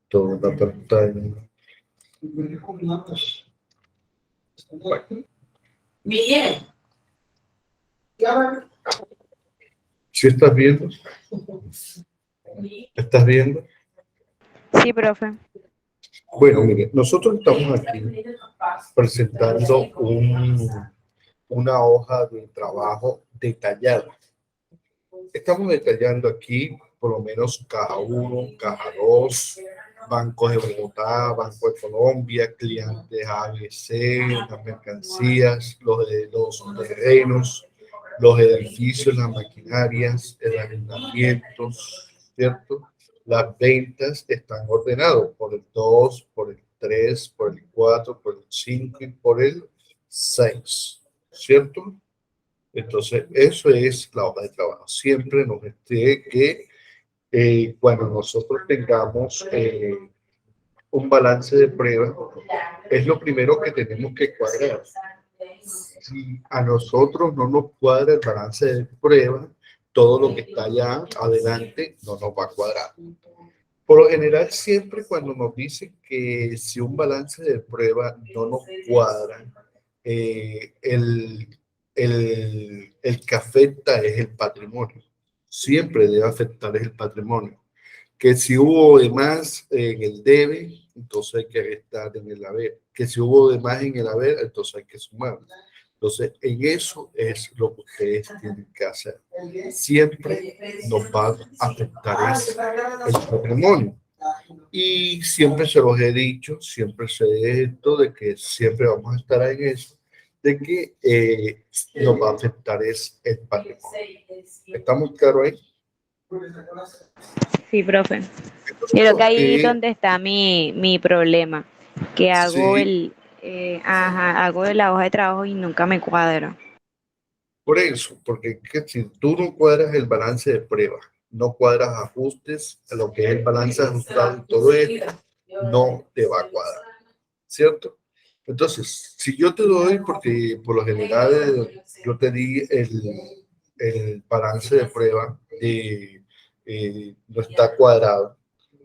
Toda la pantalla. Miguel. ¿Sí estás viendo? ¿Estás viendo? Sí, profe. Bueno, mire, nosotros estamos aquí presentando una hoja de trabajo detallada. Estamos detallando aquí por lo menos caja 1, caja 2, Banco de Bogotá, Banco de Colombia, clientes ABC, las mercancías, los terrenos, los edificios, las maquinarias, el arrendamiento, ¿cierto? Las ventas están ordenadas por el 2, por el 3, por el 4, por el 5 y por el 6, ¿cierto? Entonces, eso es la hoja de trabajo. Siempre nos esté que cuando nosotros tengamos un balance de prueba, es lo primero que tenemos que cuadrar. Si a nosotros no nos cuadra el balance de prueba, todo lo que está allá adelante no nos va a cuadrar. Por lo general, siempre cuando nos dicen que si un balance de prueba no nos cuadra, el que afecta es el patrimonio. Siempre debe afectar es el patrimonio. Que si hubo de más en el debe, entonces hay que restar en el haber. Que si hubo de más en el haber, entonces hay que sumar. Entonces, en eso es lo que ustedes tienen que hacer. Siempre nos va a afectar el patrimonio. Y siempre se los he dicho, siempre sé esto, de que siempre vamos a estar en eso, de que nos va a afectar es el patrimonio. ¿Estamos claros ahí? Sí, profe. Entonces, Creo que ahí es porque donde está mi problema, que hago sí, hago la hoja de trabajo y nunca me cuadra. por eso, porque si tú no cuadras el balance de prueba, no cuadras ajustes, lo que es el balance ajustado y todo esto, no te va a cuadrar, ¿cierto? Entonces, si yo te doy, porque por lo general yo te di el balance de prueba y no está cuadrado,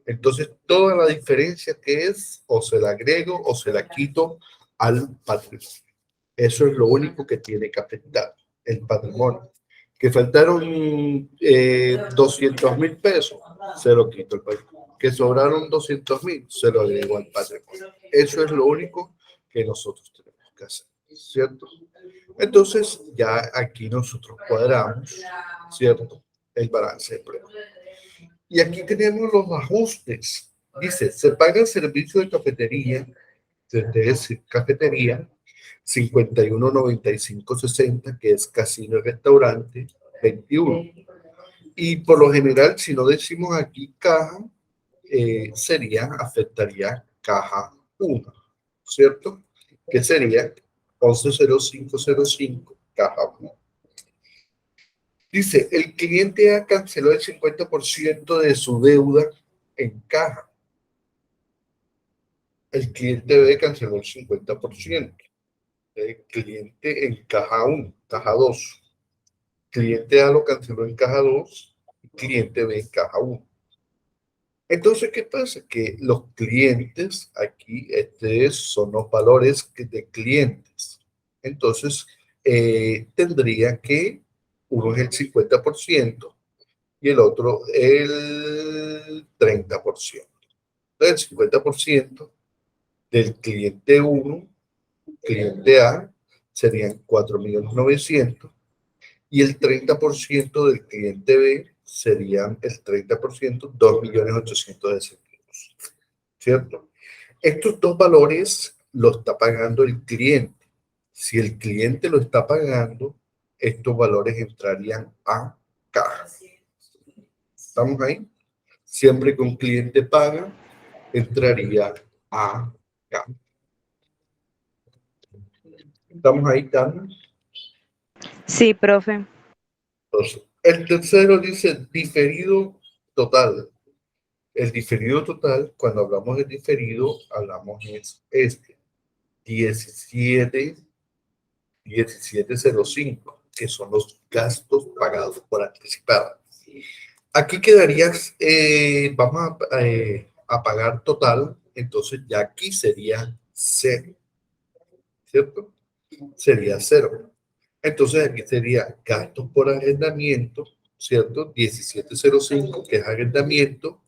entonces toda la diferencia que es, o se la agrego o se la quito al patrimonio. Eso es lo único que tiene que afectar, el patrimonio. Que faltaron 200.000 pesos, se lo quito al patrimonio. Que sobraron 200.000, se lo agrego al patrimonio. Eso es lo único que nosotros tenemos que hacer, ¿cierto? Entonces, ya aquí nosotros cuadramos, ¿cierto? El balance de prueba. Y aquí tenemos los ajustes. Dice, se paga el servicio de cafetería, desde cafetería, 51.9560, que es casino y restaurante, 21. Y por lo general, si no decimos aquí caja, afectaría caja 1, ¿cierto? Que sería 110505, caja 1. Dice, el cliente A canceló el 50% de su deuda en caja. El cliente B canceló el 50%. El cliente en caja 1, caja 2. Cliente A lo canceló en caja 2, cliente B en caja 1. Entonces, ¿qué pasa? Que los clientes, aquí, son los valores de clientes. Entonces, tendría que uno es el 50% y el otro el 30%. Entonces, el 50% del cliente 1, cliente A, serían 4.900.000 y el 30% del cliente B serían el 30%, 2.800.000, ¿cierto? Estos dos valores los está pagando el cliente. Si el cliente lo está pagando, estos valores entrarían a caja. ¿Estamos ahí? Siempre que un cliente paga, entraría a caja. ¿Estamos ahí, Carmen? Sí, profe. Entonces, el tercero dice diferido total. El diferido total, cuando hablamos de diferido, hablamos es 1705, que son los gastos pagados por anticipado. Aquí quedarías, vamos a pagar total, entonces ya aquí sería cero, ¿cierto? Sería cero. Entonces aquí sería gastos por arrendamiento, ¿cierto? 1705, que es arrendamiento,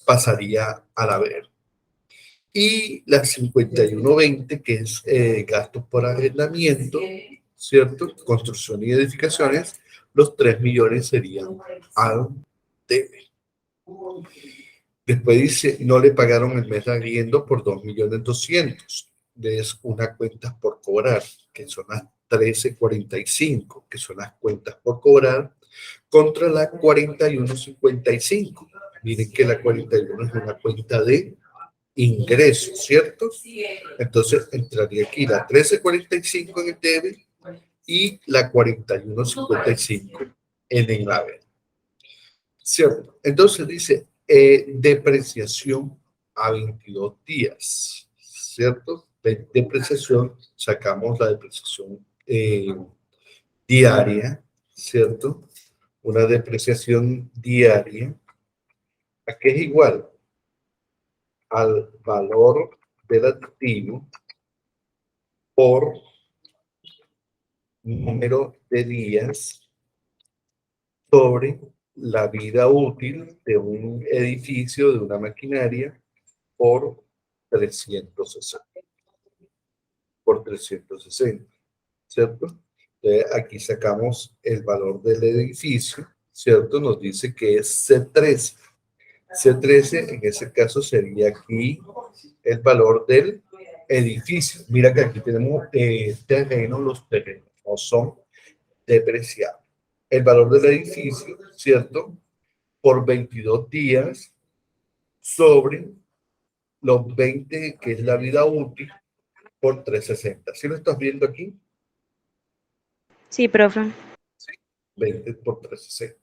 pasaría al haber. Y la 5120, que es gastos por arrendamiento, ¿cierto? Construcción y edificaciones, los 3 millones serían al debe. Después dice, no le pagaron el mes de arriendo por 2.200.000. Es una cuenta por cobrar, que son las 1345, que son las cuentas por cobrar, contra la 4155. Miren que la 41 es una cuenta de ingresos, ¿cierto? Entonces entraría aquí la 1345 en el debe y la 4155 en el haber. ¿Cierto? Entonces dice depreciación a 22 días, ¿cierto? De depreciación, sacamos la depreciación diaria, ¿cierto? Una depreciación diaria, ¿a qué es igual? Al valor del activo por número de días sobre la vida útil de un edificio, de una maquinaria, por 360, por 360, ¿cierto? Entonces, aquí sacamos el valor del edificio, ¿cierto? Nos dice que es C13. C13 en ese caso sería aquí el valor del edificio. Mira que aquí tenemos terreno, los terrenos no son depreciados. El valor del edificio, ¿cierto? Por 22 días sobre los 20, que es la vida útil, por 360. ¿Sí lo estás viendo aquí? Sí, profe. Sí. 20 por 360.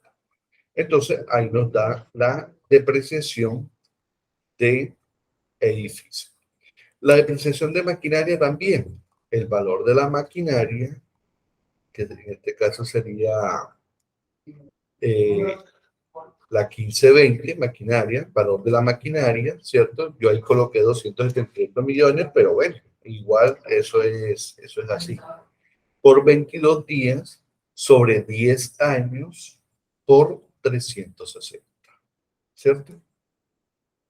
Entonces, ahí nos da la depreciación de edificio. La depreciación de maquinaria también. El valor de la maquinaria, que en este caso sería eh, la 1520, maquinaria, valor de la maquinaria, ¿cierto? Yo ahí coloqué 278 millones, pero bueno, igual eso es así. Por 22 días, sobre 10 años, por 360, ¿cierto?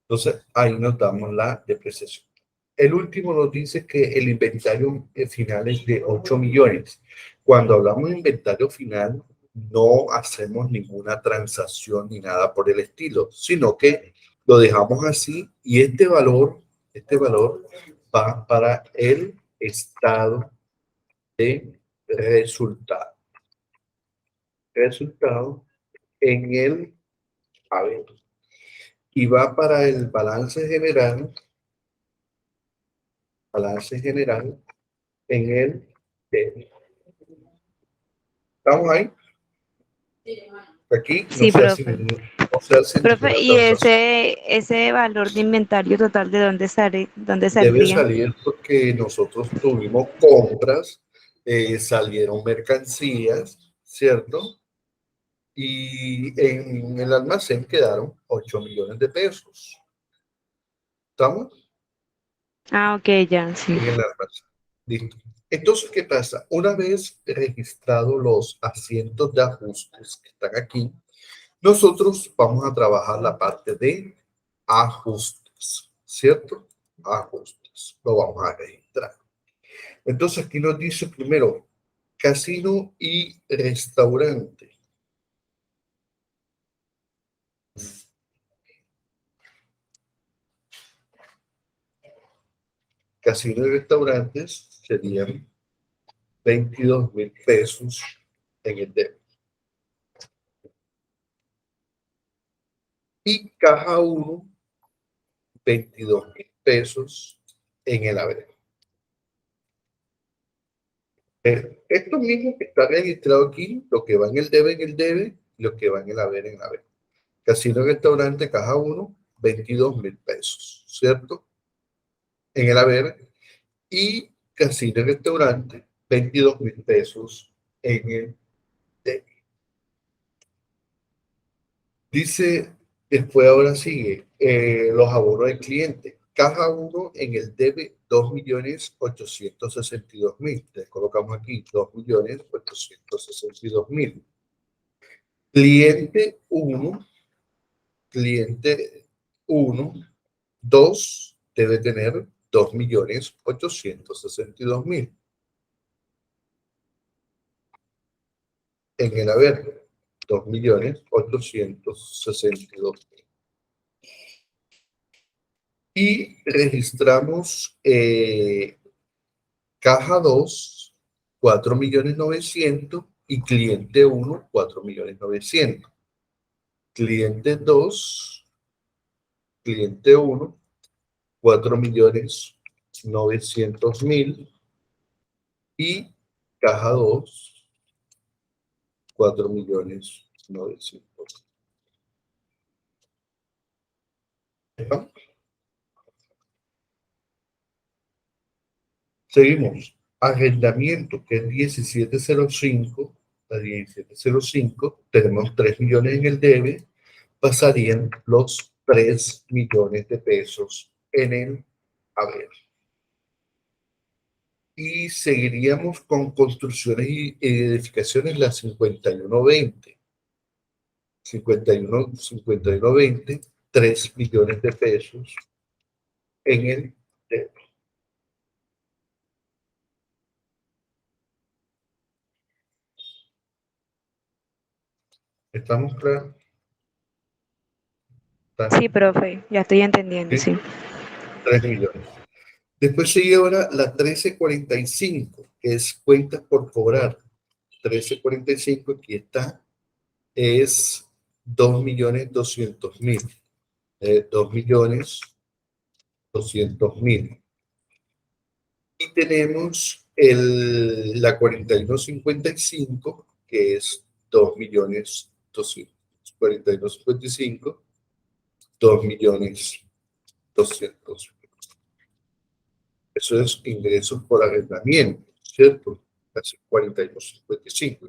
Entonces, ahí nos damos la depreciación. El último nos dice que el inventario final es de 8 millones. Cuando hablamos de inventario final, no hacemos ninguna transacción ni nada por el estilo, sino que lo dejamos así y este valor va para el estado de resultado. Resultado en el, a ver, y va para el balance general en el debe. ¿Estamos ahí? Aquí Sí, profe. no se hace Profe, ninguna ¿y transacción. ese valor de inventario total de dónde Debe saldría? salir porque nosotros tuvimos compras, salieron mercancías, ¿cierto? Y en el almacén quedaron 8 millones de pesos. ¿Estamos? Ah, ok, ya, sí. En el almacén. Listo. Entonces, ¿qué pasa? Una vez registrados los asientos de ajustes que están aquí, nosotros vamos a trabajar la parte de ajustes, ¿cierto? Ajustes. Lo vamos a registrar. Entonces, aquí nos dice primero casino y restaurante. Casino y restaurantes serían 22.000 pesos en el débito. Y caja 1, 22.000 pesos en el haber. Esto mismo que está registrado aquí, lo que va en el debe, lo que va en el haber, en el haber. Casino y restaurante, caja 1, 22.000 pesos, ¿cierto? En el haber. Y casino y restaurante, 22.000 pesos en el debe. Dice, después ahora sigue, los abonos del cliente. Caja 1 en el debe 2.862.000. Entonces colocamos aquí 2.862.000. Cliente 1, cliente 1, 2 debe tener 2.862.000. En el haber, 2.862.000. Y registramos caja 2, 4.900.000 y cliente 1, 4.900.000. Cliente 2, cliente 1, 4.900.000 y caja 2, 4.900.000. Seguimos. Arrendamiento, que es 1705. A 1705, tenemos 3 millones en el debe, pasarían los 3 millones de pesos en el haber. Y seguiríamos con construcciones y edificaciones, las 5120. 5120, 3 millones de pesos en el debe. ¿Estamos claros? Sí, profe, ya estoy entendiendo, ¿Sí? sí. 3 millones. Después sigue ahora la 1345, que es cuentas por cobrar. 1345, aquí está, es 2.200.000. 2.200.000. Y tenemos la 4155, que es 2.200.000. 4155, 2.200.000. Eso es ingresos por arrendamiento, ¿cierto? Casi 42.55.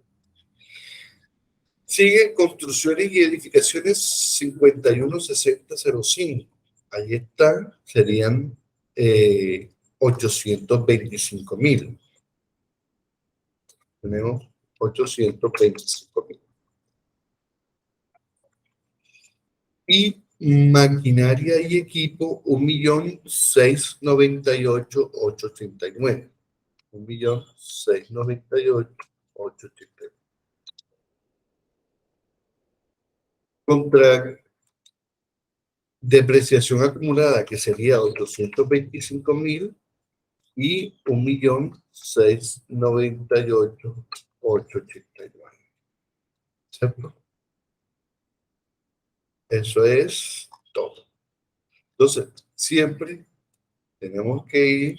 Siguen construcciones y edificaciones 51.60.05. Ahí está, serían 825.000. Tenemos 825.000. Y maquinaria y equipo, 1.698.889. 1.698.889. Contra depreciación acumulada, que sería 825.000 y 1.698.889. ¿Cierto? Eso es todo. Entonces, siempre tenemos que ir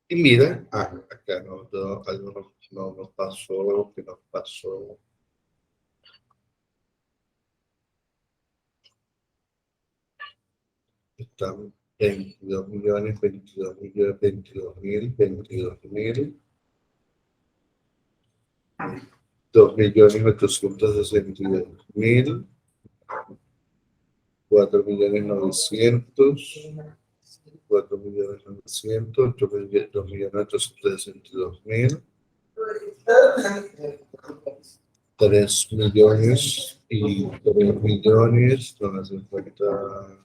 y mira, acá algo no nos pasó, que nos pasó. Están 22 millones, 22 millones, 22.000, 22.000, 2.862.000, 4.900.000, 4.900.000, 2.862.000, 3 millones y 3 millones, nos hacen falta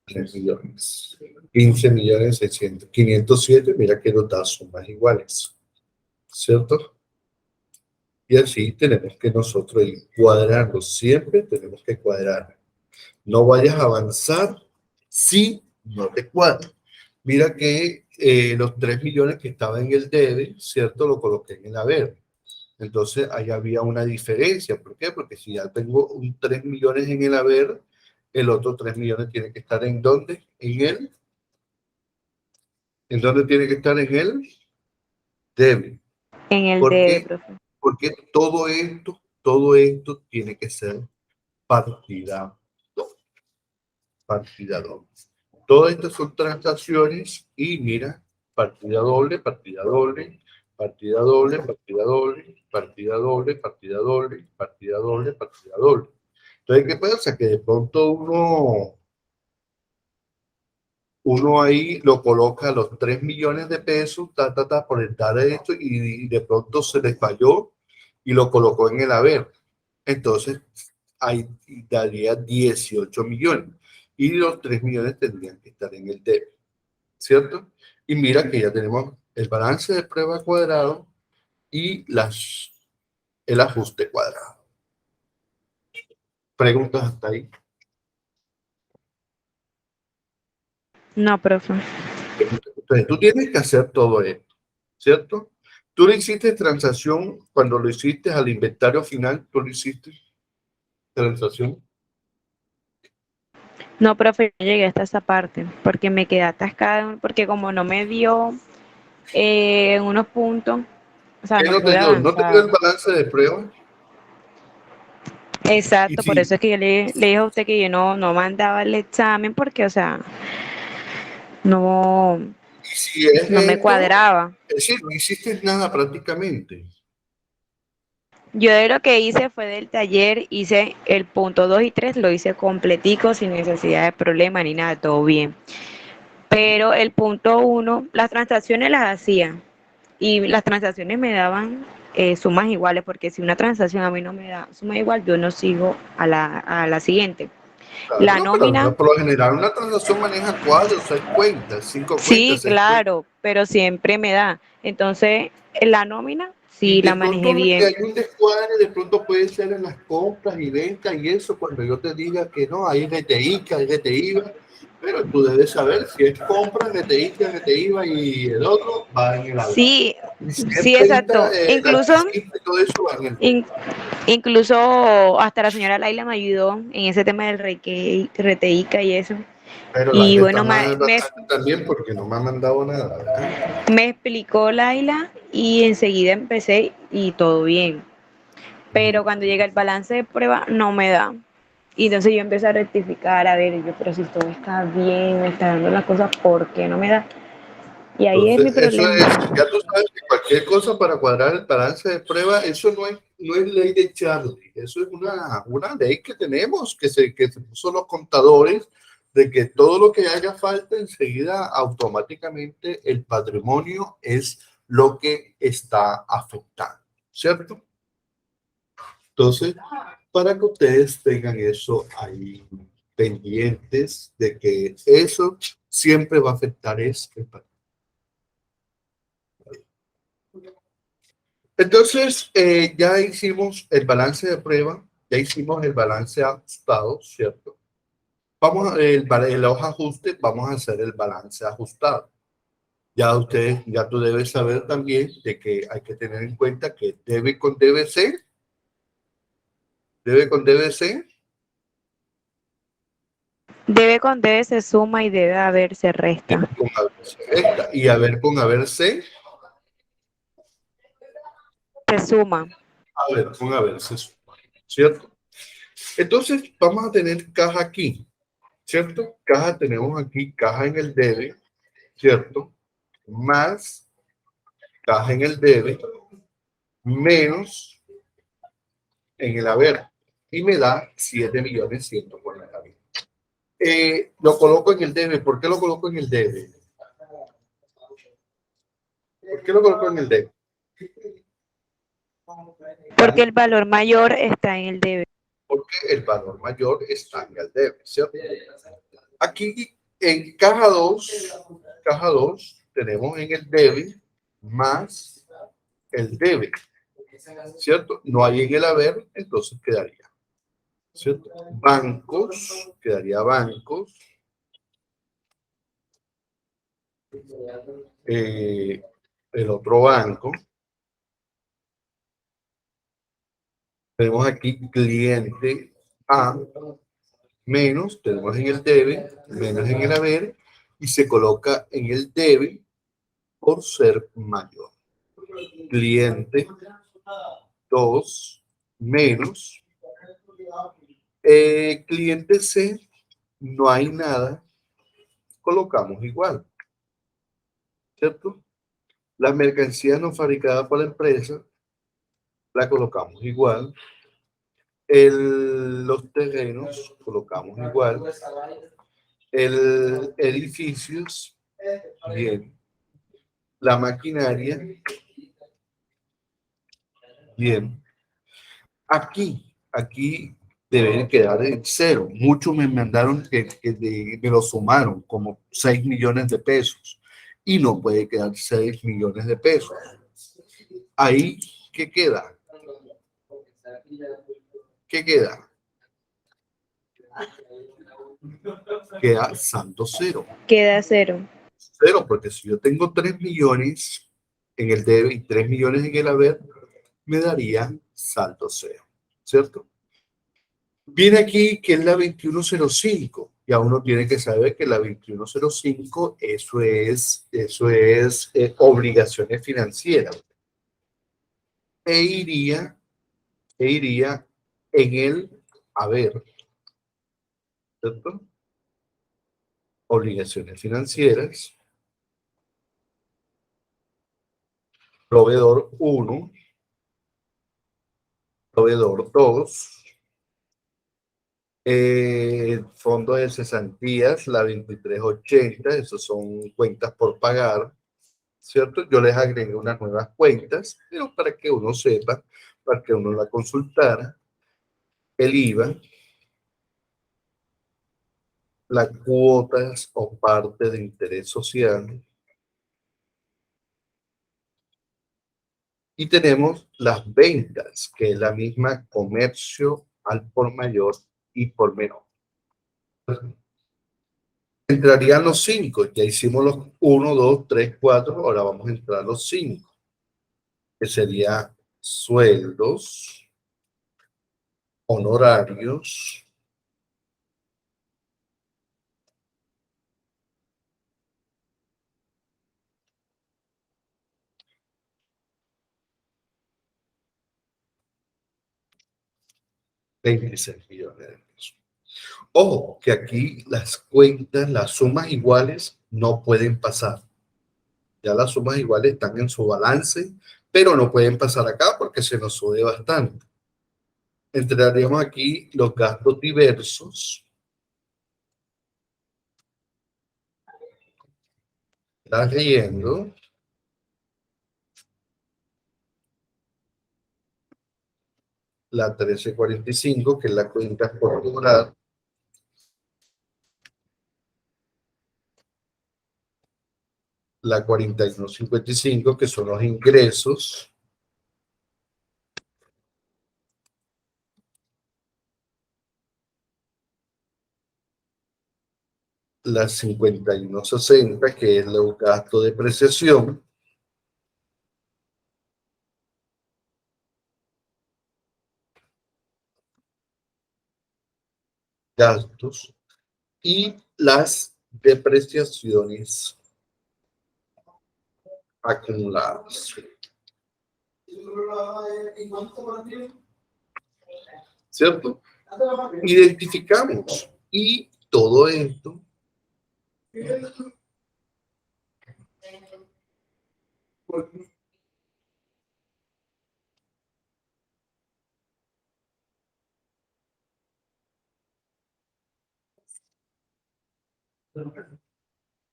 3 millones, 15.600.000, 507, mira que los datos son más iguales, ¿cierto? Y así tenemos que nosotros ir cuadrando, siempre tenemos que cuadrar. No vayas a avanzar si no te cuadra. Mira que los 3 millones que estaban en el debe, ¿cierto? Lo coloqué en el haber. Entonces, ahí había una diferencia. ¿Por qué? Porque si ya tengo un 3 millones en el haber, el otro 3 millones tiene que estar ¿en dónde? ¿En dónde tiene que estar? En el debe. En el ¿Por debe, qué? profe. Porque todo esto tiene que ser partida doble. Partida doble. Todas estas son transacciones y mira, partida doble, partida doble, partida doble, partida doble, partida doble, partida doble, partida doble, partida doble. Entonces, ¿qué pasa? Que de pronto uno ahí lo coloca los 3 millones de pesos, por el tal de esto, y de pronto se les falló y lo colocó en el haber. Entonces, ahí daría 18 millones. Y los 3 millones tendrían que estar en el debe, ¿cierto? Y mira que ya tenemos el balance de prueba cuadrado y el ajuste cuadrado. ¿Preguntas hasta ahí? No, profe. Entonces, tú tienes que hacer todo esto, ¿cierto? Tú le hiciste transacción cuando lo hiciste al inventario final, tú le hiciste transacción. No, profe, no llegué hasta esa parte, porque me quedé atascada, porque como no me dio unos puntos, o sea, ¿Qué no no te pude dio? ¿No te dio avanzar. el balance de prueba? Y Exacto, por si, eso es que yo le dije a usted que yo no mandaba el examen, porque, o sea, no, y si es no me esto, cuadraba. es decir, no hiciste nada prácticamente. Yo de lo que hice fue del taller, hice el punto 2 y 3 lo hice completico, sin necesidad de problema ni nada, todo bien. Pero el punto uno, las transacciones las hacía y las transacciones me daban sumas iguales, porque si una transacción a mí no me da suma igual, yo no sigo a la siguiente. Claro, La no, pero nómina, por lo general una transacción maneja 4 o 6 cuentas, 5 sí, cuentas, 6 cuentas. claro, pero siempre me da. Entonces, en la nómina Y sí de la manejé pronto que bien. hay un descuadre, de pronto puede ser en las compras y ventas y eso, cuando yo te diga que no, hay RTI, que hay RTI, pero tú debes saber si es compra, RTI, que RTI y el otro va en el haber. Sí, Y si es sí, venta, exacto. el anticipo y todo eso va en el debe. In- incluso hasta la señora Laila me ayudó en ese tema del RTICA y eso. Pero la Y gente está bueno, mal bastante también porque no me ha mandado nada, ¿verdad? me explicó Laila y enseguida empecé y todo bien. Pero cuando llega el balance de prueba no me da. Y entonces yo empecé a rectificar, a ver, yo, pero si todo está bien, me está dando las cosas, ¿por qué no me da? Y ahí es Entonces, mi eso problema. es, ya tú sabes que cualquier cosa para cuadrar el balance de prueba, eso no es ley de Charlie, eso es una ley que tenemos, que se puso los contadores, de que todo lo que haga falta enseguida automáticamente el patrimonio es lo que está afectando, ¿cierto? Entonces, para que ustedes tengan eso ahí pendientes de que eso siempre va a afectar el patrimonio. Entonces, ya hicimos el balance de prueba, ya hicimos el balance ajustado, ¿cierto? Vamos a los ajustes, vamos a hacer el balance ajustado. Ya tú debes saber también de que hay que tener en cuenta que debe con DBC, Debe con debe se suma y debe haber se debe resta. con haberse esta, y haber con haberse, Se suma. haber con haberse suma, ¿cierto? Entonces, vamos a tener caja aquí, ¿cierto? Caja, tenemos aquí caja en el debe, ¿cierto? Más caja en el debe, menos en el haber, y me da 7.140.000. Lo coloco en el debe. ¿Por qué lo coloco en el debe? ¿Por qué lo coloco en el debe? Porque el valor mayor está en el debe. Porque el valor mayor está en el debe, ¿cierto? Aquí en caja 2 tenemos en el debe más el debe, ¿cierto? No hay en el haber, entonces quedaría, ¿cierto? Bancos, quedaría bancos, el otro banco, Tenemos aquí cliente A menos, tenemos en el debe, menos en el haber, y se coloca en el debe por ser mayor. Cliente 2 menos cliente C, no hay nada, colocamos igual, ¿cierto? La mercancía no fabricada por la empresa, la colocamos igual. Los terrenos, colocamos igual. El edificios, bien. La maquinaria, bien. Aquí debe quedar en cero. Muchos me mandaron me lo sumaron como 6 millones de pesos y no puede quedar 6 millones de pesos. Ahí, ¿qué queda? ¿Qué queda? Queda saldo cero. Queda cero. Cero, porque si yo tengo 3 millones en el debe y 3 millones en el haber, me daría saldo cero, ¿cierto? Viene aquí que es la 2105. Ya uno tiene que saber que la 2105, eso es obligaciones financieras. E iría, e iría en el haber, ¿cierto? Obligaciones financieras, proveedor 1, proveedor 2, fondo de cesantías, la 2380, esos son cuentas por pagar, ¿cierto? Yo les agregué unas nuevas cuentas, pero para que uno sepa, para que uno la consultara, el IVA, las cuotas o parte de interés social, y tenemos las ventas, que es la misma comercio al por mayor y por menor. Entrarían los 5, ya hicimos los 1, 2, 3, 4, ahora vamos a entrar a los 5, que sería sueldos, honorarios, $26 millones de pesos. Ojo, que aquí las cuentas, las sumas iguales no pueden pasar. Ya las sumas iguales están en su balance, pero no pueden pasar acá porque se nos sube bastante. Entraríamos aquí los gastos diversos, el arriendo, la 1345, que es la cuenta por cobrar, la 4155, que son los ingresos, la 5160, que es el gasto de depreciación, gastos, y las depreciaciones acumuladas. ¿Cierto? Identificamos y todo esto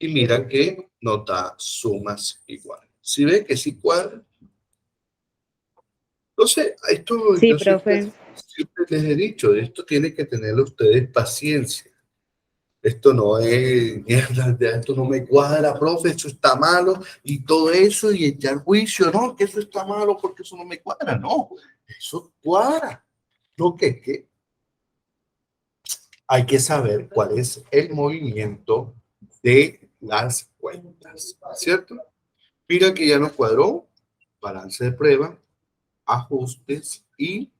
y mira que nos da sumas iguales. Si ve que sí cuadra, entonces esto Sí, yo siempre, profe. siempre les he dicho, esto tiene que tener ustedes paciencia. Esto no es, mierda, esto no me cuadra, profe, eso está malo y todo eso y echar juicio, no, que eso está malo porque eso no me cuadra, no, eso cuadra. Lo que es que hay que saber cuál es el movimiento de las cuentas, ¿cierto? Mira que ya nos cuadró, balance de prueba, ajustes y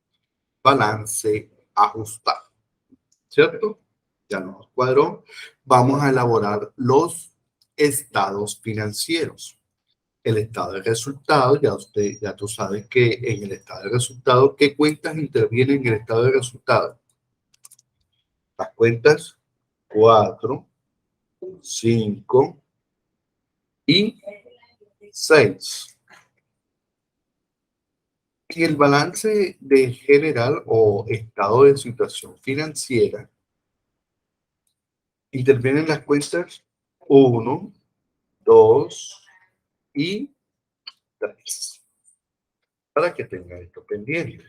balance ajustado, ¿cierto? Ya nos cuadró. Vamos a elaborar los estados financieros. El estado de resultados, ya tú sabes que en el estado de resultados, ¿qué cuentas intervienen en el estado de resultados? Las cuentas 4, 5 y 6. En el balance de general o estado de situación financiera, intervienen las cuentas 1, 2 y 3. Para que tengan esto pendiente.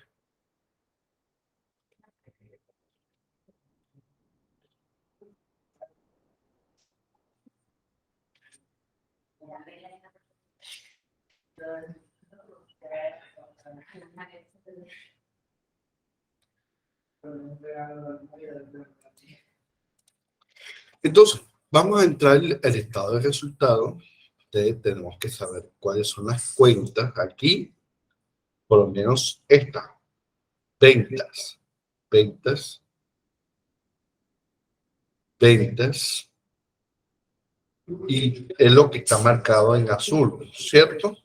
Entonces, vamos a entrar al estado de resultado. Ustedes tenemos que saber cuáles son las cuentas aquí, por lo menos esta. Ventas, ventas, ventas. Y es lo que está marcado en azul, ¿cierto?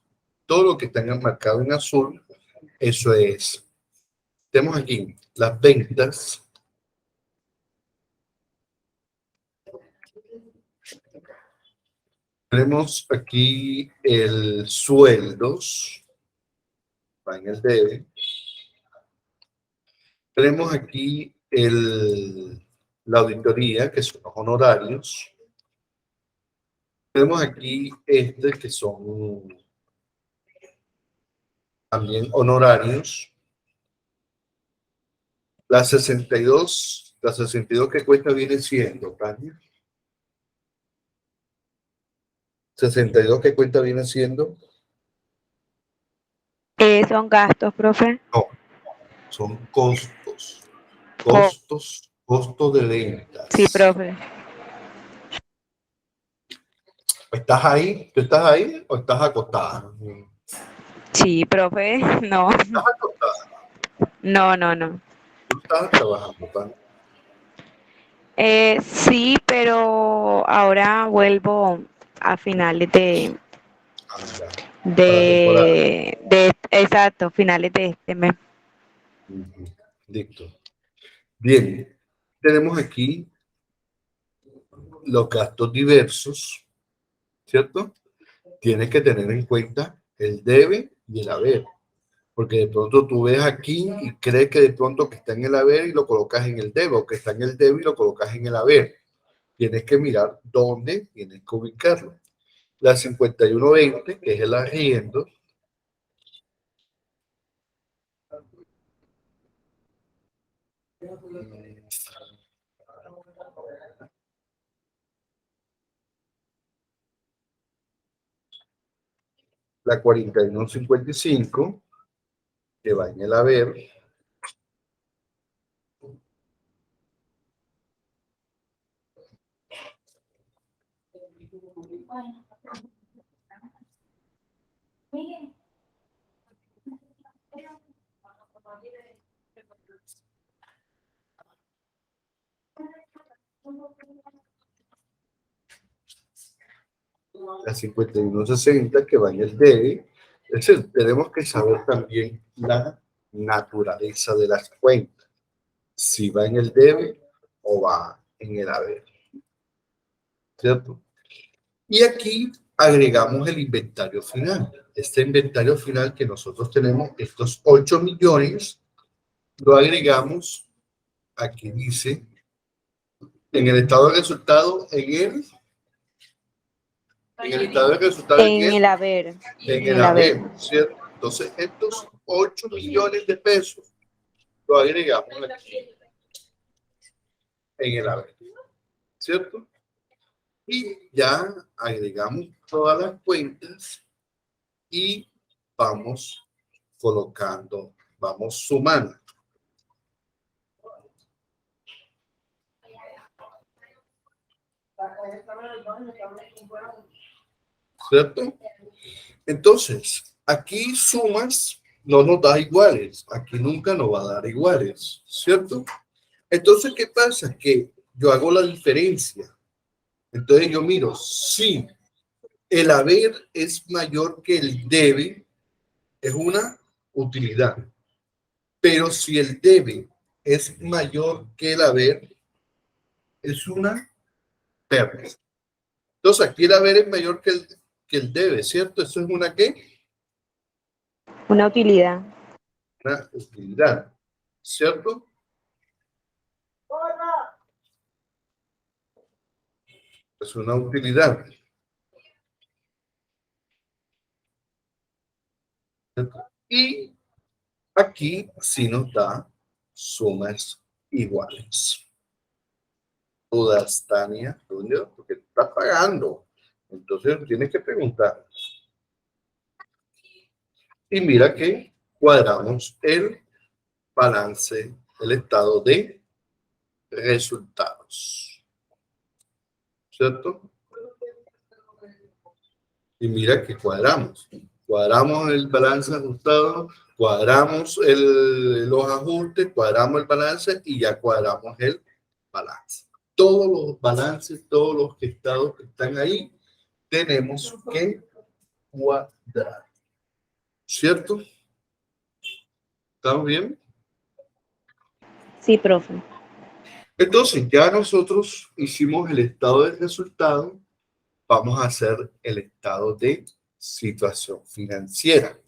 Todo lo que está marcado en azul, eso es. Tenemos aquí las ventas. Tenemos aquí el sueldos, va en el debe. Tenemos aquí la auditoría, que son los honorarios. Tenemos aquí que son también honorarios. La 62 que cuesta viene siendo, Tania. 62 que cuenta viene siendo. Son gastos, profe. No, son costos. Costos de Sí, ventas. profe. ¿Estás ahí? ¿Tú estás ahí o estás acostada? Sí, profe. No, ¿Estás acostada? no. ¿Tú estás trabajando, Tania? Sí, pero ahora vuelvo a finales Ah, ya. Para la temporada. exacto, finales de este mes. Ujú. Listo. Bien. Tenemos aquí los gastos diversos, ¿cierto? Tienes que tener en cuenta el debe y el haber, porque de pronto tú ves aquí y crees que de pronto que está en el haber y lo colocas en el debe, o que está en el debe y lo colocas en el haber. Tienes que mirar dónde tienes que ubicarlo. La 5120, que es el arriendo. La 4155, que va en el haber. La 5160, que va en el debe. Es decir, tenemos que saber también la naturaleza de las cuentas, si va en el debe o va en el haber, ¿cierto? Y aquí agregamos el inventario final. Este inventario final que nosotros tenemos, estos 8 millones, lo agregamos, aquí dice, en el estado de resultado, en el estado de resultado, En el haber, en en el el haber. haber, ¿cierto? Entonces, estos 8 millones de pesos lo agregamos aquí en el haber, ¿cierto? Y ya agregamos todas las cuentas y vamos colocando, vamos sumando. ¿Cierto? Entonces, aquí sumas no nos da iguales. Aquí nunca nos va a dar iguales, ¿cierto? Entonces, ¿qué pasa? Que yo hago la diferencia. Entonces yo miro, si el haber es mayor que el debe, es una utilidad. Pero si el debe es mayor que el haber, es una pérdida. Entonces, aquí el haber es mayor que el debe, ¿cierto? Eso es una ¿qué? Una utilidad. Una utilidad, ¿cierto? Es una utilidad. ¿Cierto? Y aquí sí nos da sumas iguales. Dudas, Tania, porque estás pagando. Entonces tienes que preguntar. Y mira que cuadramos el balance, el estado de resultados. ¿Cierto? Y mira que cuadramos. Cuadramos el balance ajustado, cuadramos los ajustes, cuadramos el balance y ya cuadramos el balance. Todos los balances, todos los estados que están ahí, tenemos que cuadrar. ¿Cierto? ¿Estamos bien? Sí, profe. Entonces, ya nosotros hicimos el estado de resultado, vamos a hacer el estado de situación financiera,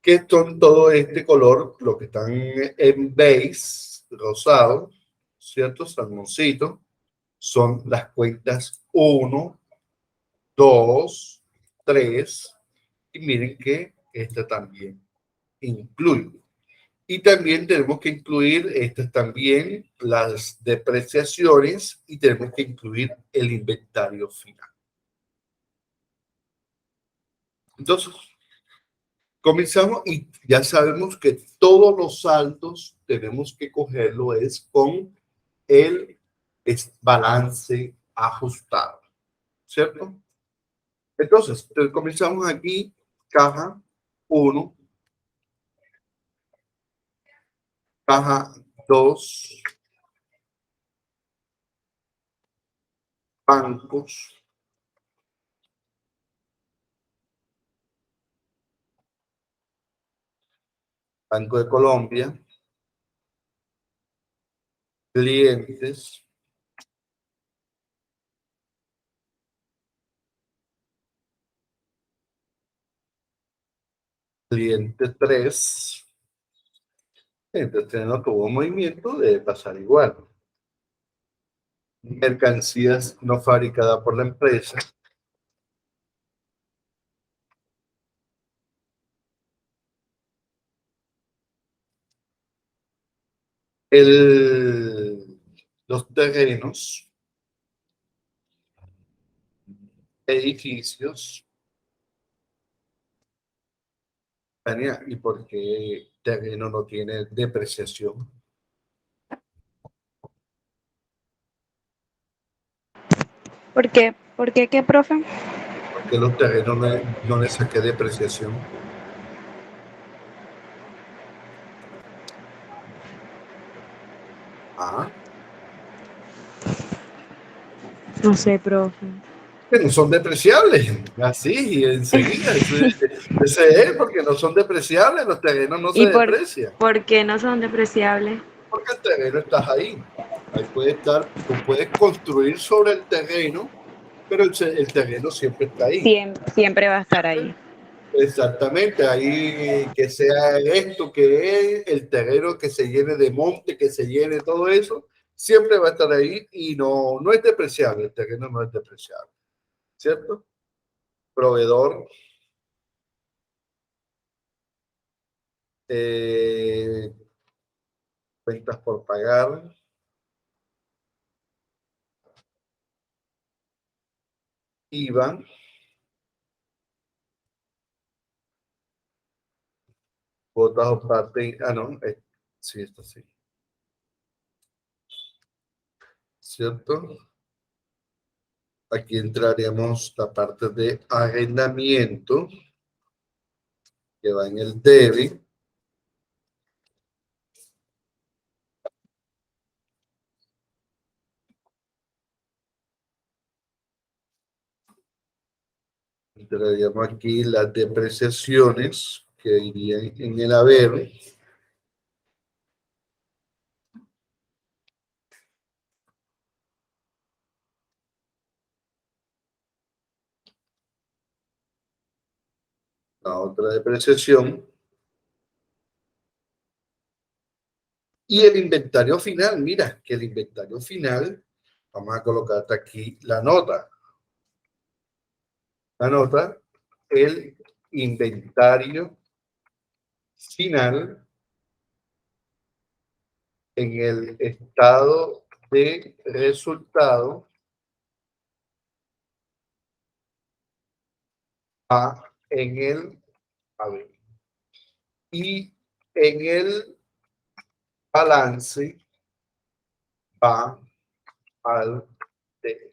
que son todo este color, lo que están en beige, rosado, ¿cierto? Salmoncito, son las cuentas 1, 2, 3, y miren que esta también incluye. Y también tenemos que incluir estas también las depreciaciones y tenemos que incluir el inventario final. Entonces, comenzamos y ya sabemos que todos los saldos tenemos que cogerlo es con el balance ajustado, ¿cierto? Entonces, comenzamos aquí, caja 1, caja 2, bancos, Banco de Colombia, clientes, cliente 3, entonces no tuvo movimiento, debe pasar igual. Mercancías no fabricadas por la empresa, los terrenos, edificios. Tania, ¿y por qué terreno no tiene depreciación? ¿Por qué? ¿Por qué qué, profe? Porque los terrenos no le saqué depreciación. Ah, No sé, profe. que no son depreciables. Así, y enseguida. Ese es porque no son depreciables, los terrenos no se ¿Y deprecian. por qué no son depreciables? Porque el terreno está ahí. Ahí puede estar, tú puedes construir sobre el terreno, pero el terreno siempre está ahí. Siempre va a estar ahí. Exactamente, ahí que sea esto, que es el terreno que se llene de monte, que se llene todo eso, siempre va a estar ahí y no es depreciable, el terreno no es depreciable, ¿cierto? Proveedor, eh, cuentas por pagar, IVA, cuotas o parte, no, sí, esto sí, ¿cierto? Aquí entraremos la parte de arrendamiento, que va en el debe, Traeríamos aquí las depreciaciones que irían en el haber. La otra depreciación. Y el inventario final, mira, que el inventario final, vamos a colocarte aquí la nota. La nota, el inventario final en el estado de resultado va en el, a ver, y en el balance va al debe,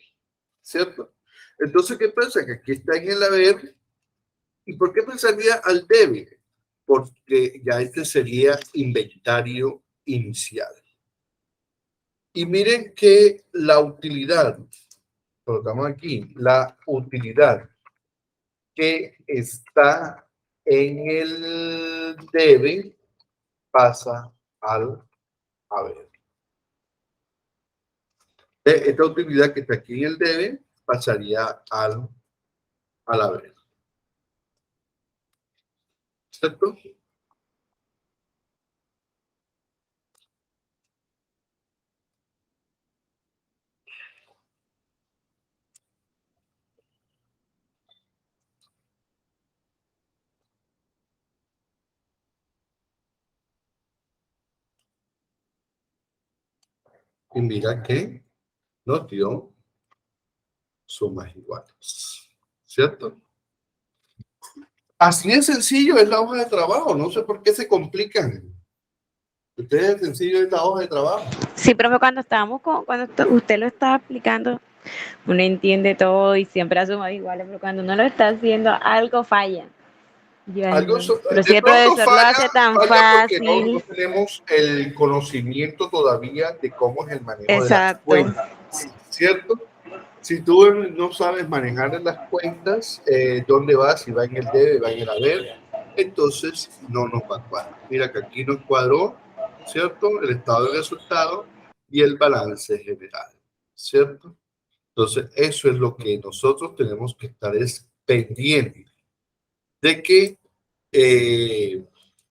¿cierto? Entonces, ¿qué pasa? Que aquí está en el haber. ¿Y por qué pensaría al debe? Porque ya este sería inventario inicial. Y miren que la utilidad, colocamos aquí, la utilidad que está en el debe pasa al haber. Esta utilidad que está aquí en el debe pasaría al haber. ¿Cierto? Y mira que nos dio sumas iguales. ¿Cierto? Así de sencillo es la hoja de trabajo. No sé por qué se complican. Ustedes es sencillo es la hoja de trabajo. Sí, profe, usted lo está explicando, uno entiende todo y siempre asume igual, pero cuando uno lo está haciendo, algo falla. Yo, ay, Algo no. Pero si de el pronto profesor lo hace falla, tan falla porque no fácil, tenemos el conocimiento todavía de cómo es el manejo de las exacto. cuentas. ¿Cierto? Si tú no sabes manejar las cuentas, dónde va, si va en el debe, va en el haber, entonces no nos va a cuadrar. Mira que aquí nos cuadró, ¿cierto? El estado de resultado y el balance general, ¿cierto? Entonces, eso es lo que nosotros tenemos que estar pendientes de que